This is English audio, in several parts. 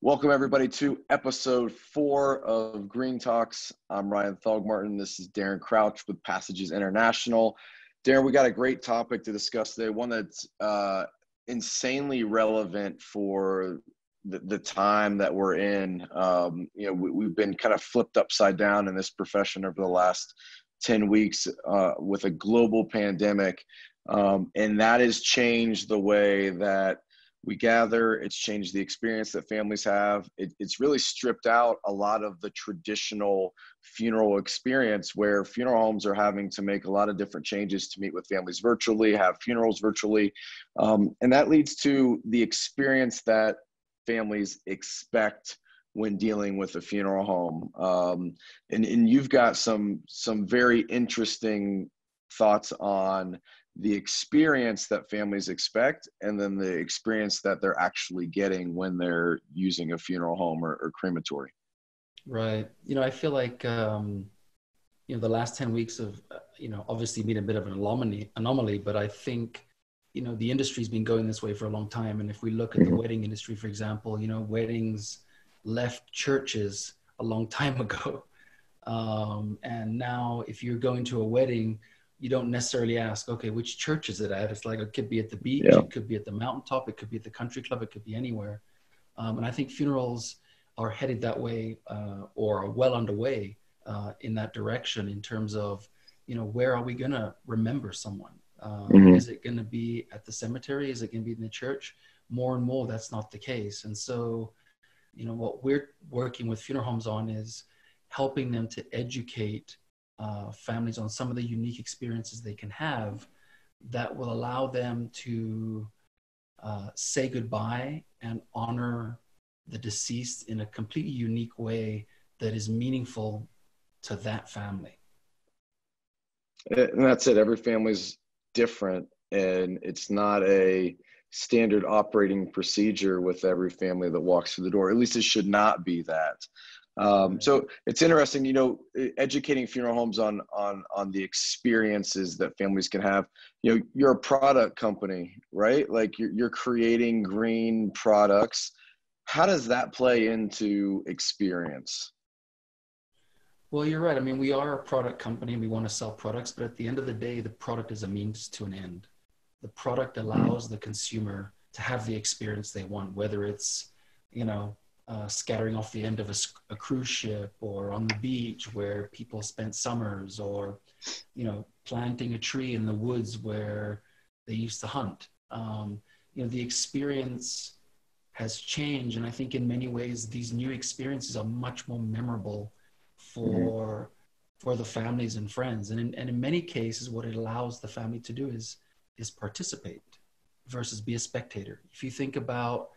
Welcome everybody to episode 4 of Green Talks. I'm Ryan Thogmartin. This is Darren Crouch with Passages International. Darren, we got a great topic to discuss today, one that's insanely relevant for the time that we're in. We've been kind of flipped upside down in this profession over the last 10 weeks with a global pandemic, and that has changed the way that we gather. It's changed the experience that families have. It's really stripped out a lot of the traditional funeral experience, where funeral homes are having to make a lot of different changes to meet with families virtually, have funerals virtually. And that leads to the experience that families expect when dealing with a funeral home. And you've got some very interesting thoughts on the experience that families expect, and then the experience that they're actually getting when they're using a funeral home or crematory. Right. I feel like, the last 10 weeks of, obviously been a bit of an anomaly, but I think, the industry's been going this way for a long time. And if we look at the wedding industry, for example, weddings left churches a long time ago. And now if you're going to a wedding, you don't necessarily ask, okay, which church is it at? It's like, it could be at the beach, It could be at the mountaintop, it could be at the country club, it could be anywhere. And I think funerals are headed that way, or are well underway in that direction, in terms of, where are we going to remember someone? Is it going to be at the cemetery? Is it going to be in the church? More and more, that's not the case. And so, what we're working with funeral homes on is helping them to educate families on some of the unique experiences they can have that will allow them to say goodbye and honor the deceased in a completely unique way that is meaningful to that family. And that's it. Every family's different, and it's not a standard operating procedure with every family that walks through the door. At least it should not be that. So it's interesting, educating funeral homes on the experiences that families can have. You're a product company, right? Like you're creating green products. How does that play into experience? Well, you're right. I mean, we are a product company and we want to sell products, but at the end of the day, the product is a means to an end. The product allows the consumer to have the experience they want, whether it's, scattering off the end of a cruise ship, or on the beach where people spent summers, or, planting a tree in the woods where they used to hunt. The experience has changed. And I think in many ways, these new experiences are much more memorable for the families and friends. And in many cases, what it allows the family to do is participate versus be a spectator. If you think about,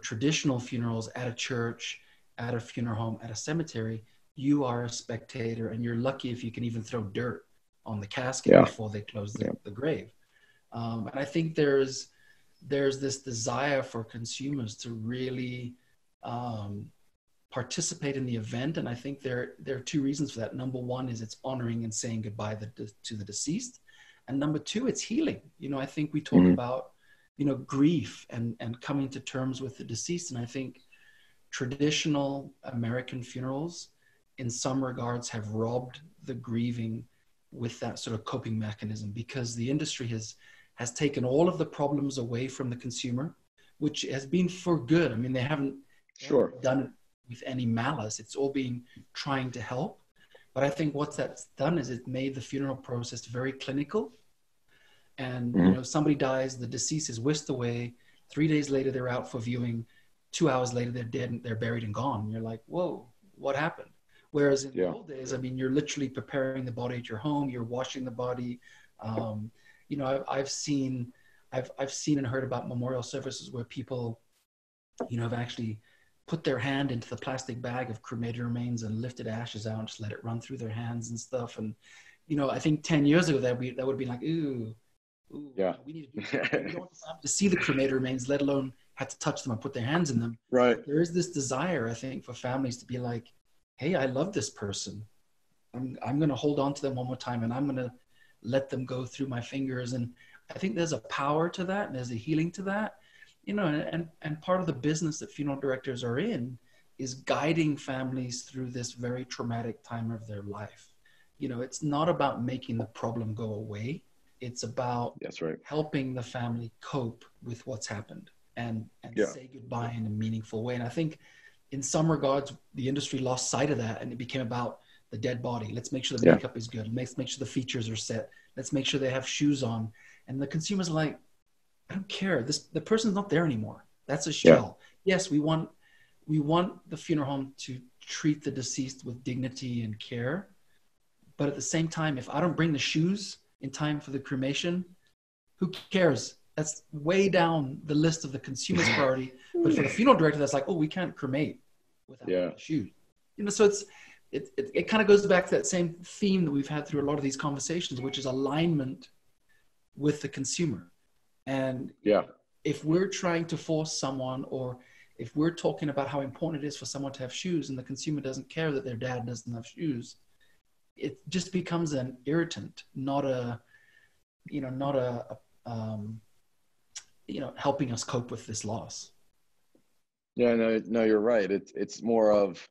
traditional funerals at a church, at a funeral home, at a cemetery, you are a spectator, and you're lucky if you can even throw dirt on the casket before they close the grave. And I think there's this desire for consumers to really participate in the event. And I think there are two reasons for that. Number one is it's honoring and saying goodbye to the deceased. And number two, it's healing. I think we talk about, grief and coming to terms with the deceased. And I think traditional American funerals, in some regards, have robbed the grieving with that sort of coping mechanism, because the industry has taken all of the problems away from the consumer, which has been for good. I mean, they haven't done it with any malice. It's all been trying to help. But I think what that's done is it made the funeral process very clinical. And, somebody dies, the deceased is whisked away. 3 days later, they're out for viewing. 2 hours later, they're dead and they're buried and gone. And you're like, whoa, what happened? Whereas in the old days, I mean, you're literally preparing the body at your home. You're washing the body. I've seen and heard about memorial services where people, have actually put their hand into the plastic bag of cremated remains and lifted ashes out and just let it run through their hands and stuff. And, I think 10 years ago that would have been like, ooh, we need to do that. We don't have to see the cremated remains, let alone have to touch them or put their hands in them. Right. There is this desire, I think, for families to be like, hey, I love this person. I'm going to hold on to them one more time, and I'm going to let them go through my fingers. And I think there's a power to that, and there's a healing to that. you know, and part of the business that funeral directors are in is guiding families through this very traumatic time of their life. You know, it's not about making the problem go away. It's about That's right. helping the family cope with what's happened and Yeah. say goodbye in a meaningful way. And I think in some regards, the industry lost sight of that, and it became about the dead body. Let's make sure the Yeah. makeup is good. Let's make sure the features are set. Let's make sure they have shoes on. And the consumer's like, I don't care. The person's not there anymore. That's a Yeah. shell. Yes, we want the funeral home to treat the deceased with dignity and care. But at the same time, if I don't bring the shoes in time for the cremation, who cares? That's way down the list of the consumer's priority. But for the funeral director, that's like, oh, we can't cremate without the shoes. You know, so it kind of goes back to that same theme that we've had through a lot of these conversations, which is alignment with the consumer. And if we're trying to force someone, or if we're talking about how important it is for someone to have shoes and the consumer doesn't care that their dad doesn't have shoes, it just becomes an irritant, not a helping us cope with this loss. Yeah, no, you're right. It's more of,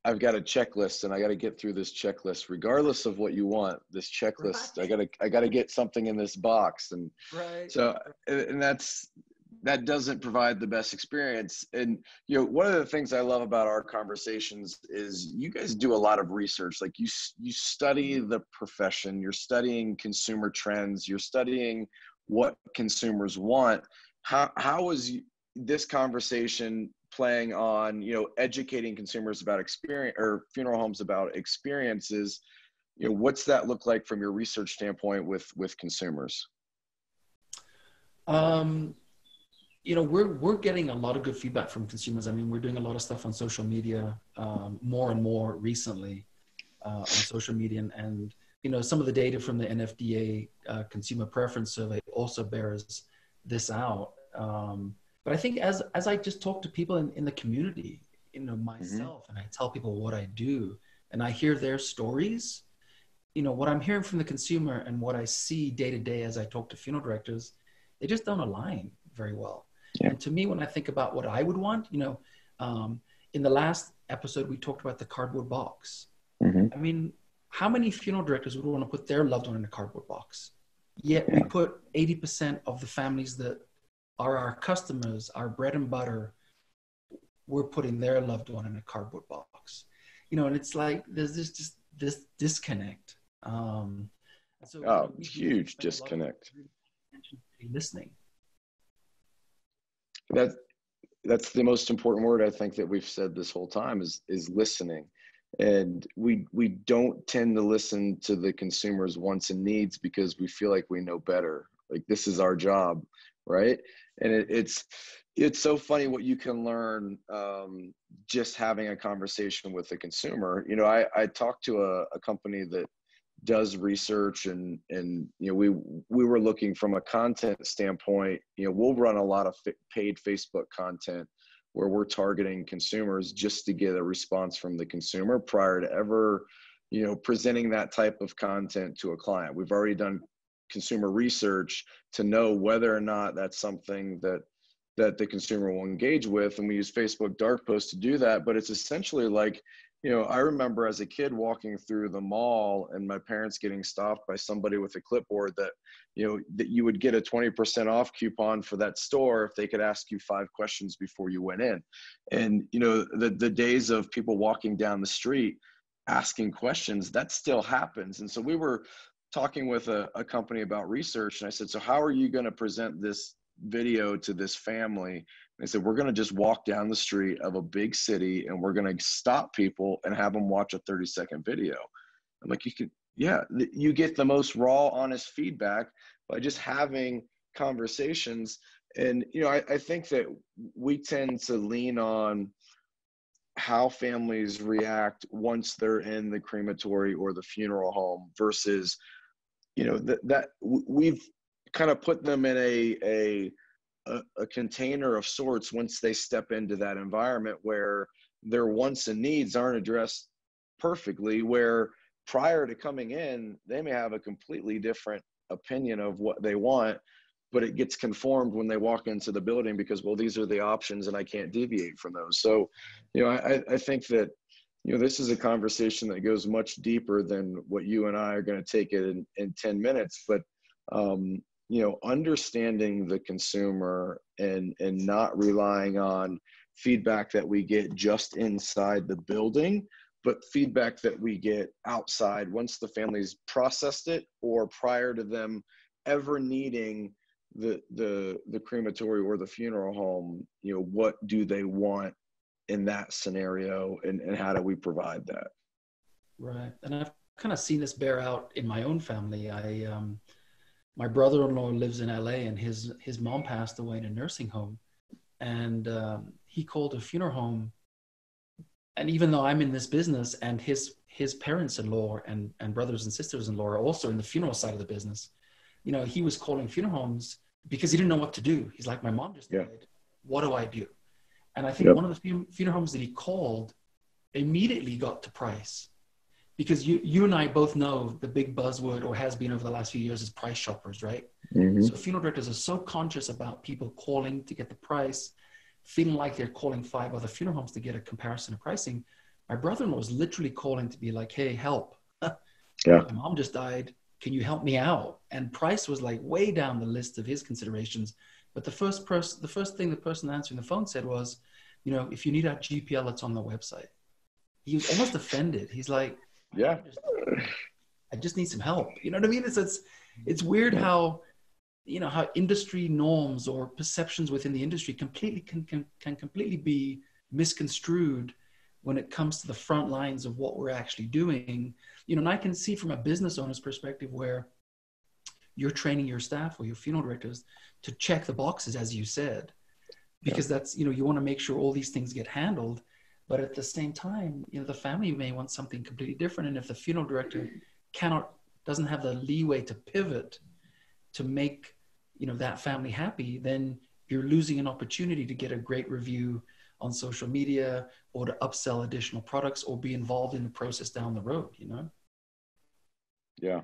I've got a checklist and I got to get through this checklist regardless of what you want. This checklist, right. I got to get something in this box. And right. So, and that doesn't provide the best experience. And, you know, one of the things I love about our conversations is you guys do a lot of research. Like you study the profession, you're studying consumer trends, you're studying what consumers want. How is this conversation playing on, you know, educating consumers about experience, or funeral homes about experiences? You know, what's that look like from your research standpoint with consumers? You know, we're getting a lot of good feedback from consumers. I mean, we're doing a lot of stuff on social media, more and more recently on social media, and you know, some of the data from the NFDA Consumer Preference Survey also bears this out. But I think as I just talk to people in the community, you know, myself, and I tell people what I do, and I hear their stories, you know, what I'm hearing from the consumer and what I see day to day as I talk to funeral directors, they just don't align very well. Yeah. And to me, when I think about what I would want, you know, in the last episode, we talked about the cardboard box. I mean, how many funeral directors would want to put their loved one in a cardboard box? Yet we put 80% of the families that are our customers, our bread and butter, we're putting their loved one in a cardboard box. You know, and it's like, there's this disconnect. So huge disconnect. Listening. That's the most important word I think that we've said this whole time is listening. And we don't tend to listen to the consumer's wants and needs because we feel like we know better. Like, this is our job, right? And it's so funny what you can learn just having a conversation with the consumer. You know, I talked to a company that does research, and you know, we were looking from a content standpoint. You know, we'll run a lot of paid Facebook content where we're targeting consumers just to get a response from the consumer prior to ever, you know, presenting that type of content to a client. We've already done consumer research to know whether or not that's something that the consumer will engage with. And we use Facebook dark posts to do that. But it's essentially like, you know, I remember as a kid walking through the mall and my parents getting stopped by somebody with a clipboard that, you know, that you would get a 20% off coupon for that store if they could ask you 5 questions before you went in. And, you know, the days of people walking down the street asking questions, that still happens. And so we were talking with a company about research, and I said, so how are you going to present this video to this family? And I said, we're going to just walk down the street of a big city and we're going to stop people and have them watch a 30-second video. I'm like, you get the most raw, honest feedback by just having conversations. And, you know, I think that we tend to lean on how families react once they're in the crematory or the funeral home versus, you know, that we've kind of put them in a container of sorts once they step into that environment where their wants and needs aren't addressed perfectly, where prior to coming in, they may have a completely different opinion of what they want, but it gets conformed when they walk into the building because, well, these are the options and I can't deviate from those. So, I think that, this is a conversation that goes much deeper than what you and I are going to take it in 10 minutes, but, understanding the consumer and not relying on feedback that we get just inside the building, but feedback that we get outside once the family's processed it or prior to them ever needing the crematory or the funeral home. What do they want in that scenario, and how do we provide that? Right. And I've kind of seen this bear out in my own family. My brother-in-law lives in LA, and his mom passed away in a nursing home, and he called a funeral home. And even though I'm in this business, and his parents-in-law and brothers and sisters-in-law are also in the funeral side of the business, he was calling funeral homes because he didn't know what to do. He's like, my mom just died. What do I do? And I think one of the funeral homes that he called immediately got to price. Because you and I both know the big buzzword, or has been over the last few years, is price shoppers, right? Mm-hmm. So funeral directors are so conscious about people calling to get the price, feeling like they're calling 5 other funeral homes to get a comparison of pricing. My brother-in-law was literally calling to be like, hey, help. My mom just died. Can you help me out? And price was like way down the list of his considerations. But the first thing the person answering the phone said was, if you need our GPL, it's on the website. He was almost offended. He's like, I just need some help. You know what I mean? It's weird how, how industry norms or perceptions within the industry completely can completely be misconstrued when it comes to the front lines of what we're actually doing. And I can see from a business owner's perspective where you're training your staff or your funeral directors to check the boxes, as you said, because that's, you want to make sure all these things get handled. But at the same time, the family may want something completely different. And if the funeral director doesn't have the leeway to pivot to make, that family happy, then you're losing an opportunity to get a great review on social media, or to upsell additional products, or be involved in the process down the road, Yeah.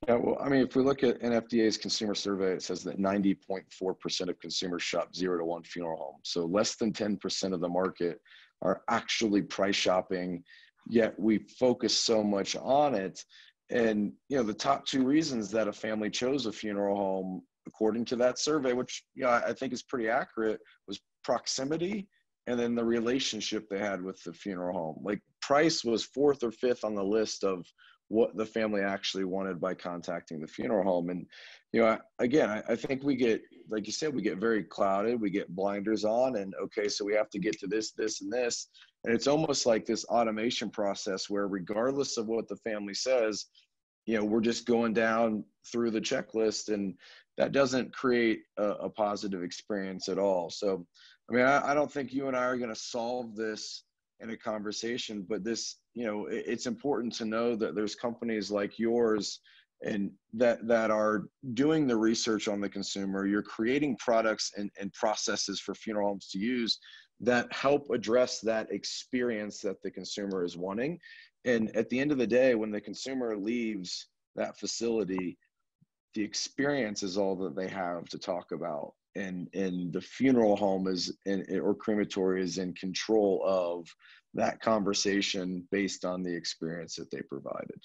Well, I mean, if we look at NFDA's consumer survey, it says that 90.4% of consumers shop 0 to 1 funeral home. So less than 10% of the market are actually price shopping, yet we focus so much on it. And, the top 2 reasons that a family chose a funeral home, according to that survey, which, I think is pretty accurate, was proximity and then the relationship they had with the funeral home. Like, price was 4th or 5th on the list of what the family actually wanted by contacting the funeral home. And, I think we get, like you said, we get very clouded, we get blinders on, and okay, so we have to get to this, this, and this. And it's almost like this automation process where regardless of what the family says, we're just going down through the checklist, and that doesn't create a positive experience at all. So, I mean, I don't think you and I are going to solve this in a conversation, but this, it's important to know that there's companies like yours and that are doing the research on the consumer. You're creating products and processes for funeral homes to use that help address that experience that the consumer is wanting. And at the end of the day, when the consumer leaves that facility, the experience is all that they have to talk about. And the funeral home or crematory is in control of that conversation based on the experience that they provided.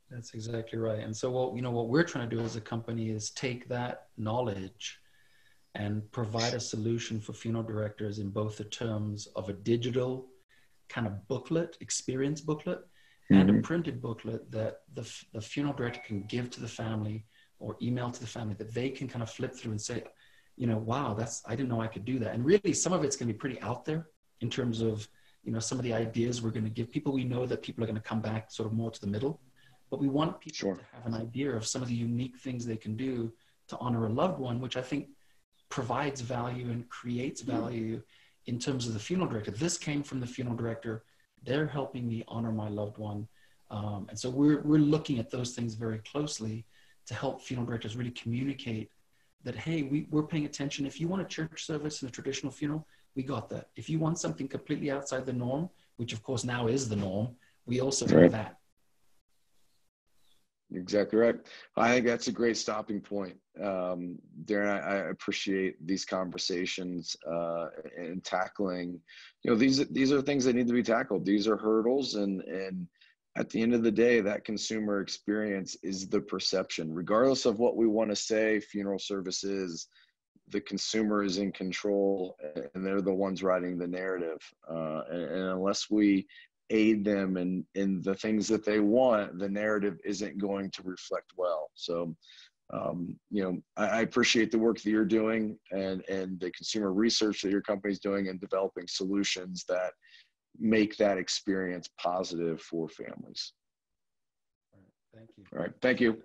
That's exactly right. And so what we're trying to do as a company is take that knowledge and provide a solution for funeral directors in both the terms of a digital kind of booklet, experience booklet, and a printed booklet that the funeral director can give to the family or email to the family, that they can kind of flip through and say, wow, I didn't know I could do that. And really, some of it's going to be pretty out there in terms of, some of the ideas we're going to give people. We know that people are going to come back sort of more to the middle, but we want people to have an idea of some of the unique things they can do to honor a loved one, which I think provides value and creates value in terms of the funeral director. This came from the funeral director. They're helping me honor my loved one. And so we're looking at those things very closely to help funeral directors really communicate that, hey, we're paying attention. If you want a church service and a traditional funeral, we got that. If you want something completely outside the norm, which of course now is the norm, we also do that. Exactly right. I think that's a great stopping point. Darren, I appreciate these conversations and tackling, these are things that need to be tackled. These are hurdles, and at the end of the day, that consumer experience is the perception. Regardless of what we want to say, funeral services, the consumer is in control, and they're the ones writing the narrative. And unless we aid them in the things that they want, the narrative isn't going to reflect well. So, I appreciate the work that you're doing, and the consumer research that your company's doing, and developing solutions that make that experience positive for families. All right. Thank you. All right. Thank you.